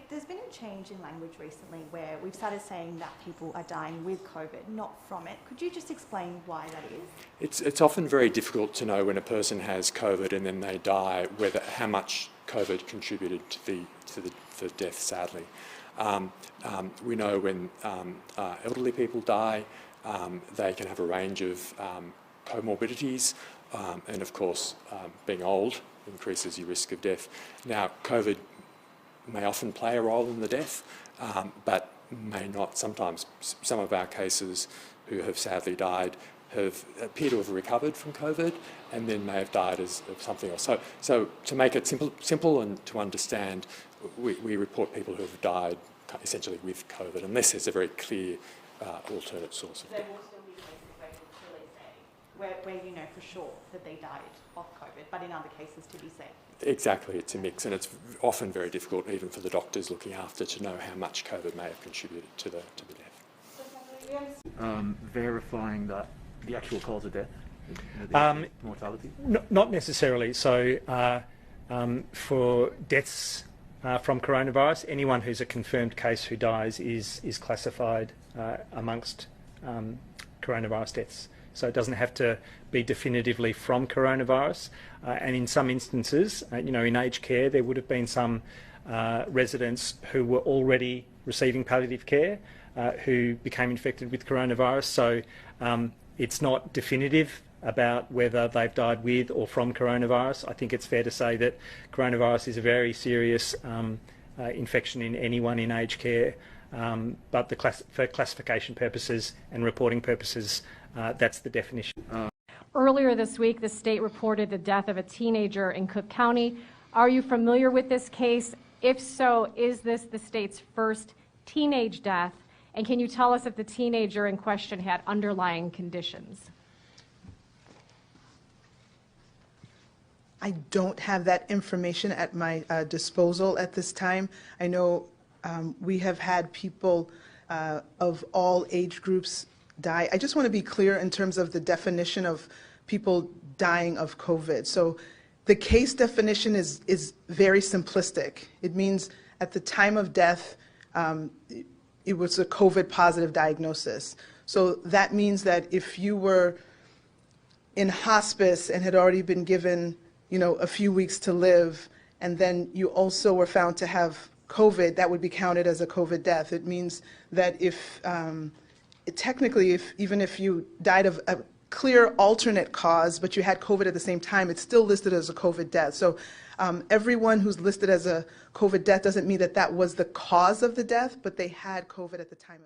there's been a change in language recently where we've started saying that people are dying with COVID, not from it. Could you just explain why that is? It's often very difficult to know when a person has COVID and then they die how much COVID contributed to the death, sadly. We know when elderly people die, they can have a range of comorbidities, and of course, being old increases your risk of death. Now, COVID may often play a role in the death, but may not. Sometimes some of our cases who have sadly died appear to have recovered from COVID and then may have died of something else. So to make it simple and to understand, we report people who have died essentially with COVID, unless there's a very clear alternate source of death. There will still be cases where you'll clearly say, where you know for sure that they died of COVID, but in other cases to be safe. Exactly, it's a mix, and it's often very difficult even for the doctors looking after to know how much COVID may have contributed to the death. Verifying that the actual cause of death, mortality? Not necessarily. So for deaths from coronavirus, anyone who's a confirmed case who dies is classified amongst coronavirus deaths. So it doesn't have to be definitively from coronavirus. And in some instances, in aged care, there would have been some residents who were already receiving palliative care who became infected with coronavirus. So it's not definitive about whether they've died with or from coronavirus. I think it's fair to say that coronavirus is a very serious infection in anyone in aged care, but for classification purposes and reporting purposes, that's the definition. Earlier this week, the state reported the death of a teenager in Cook County. Are you familiar with this case? If so, is this the state's first teenage death? And can you tell us if the teenager in question had underlying conditions? I don't have that information at my disposal at this time. I know we have had people of all age groups die. I just want to be clear in terms of the definition of people dying of COVID. So the case definition is very simplistic. It means at the time of death, it was a COVID positive diagnosis. So that means that if you were in hospice and had already been given, a few weeks to live, and then you also were found to have COVID, that would be counted as a COVID death. It means that technically, even if you died of a clear alternate cause, but you had COVID at the same time, it's still listed as a COVID death. So everyone who's listed as a COVID death doesn't mean that that was the cause of the death, but they had COVID at the time of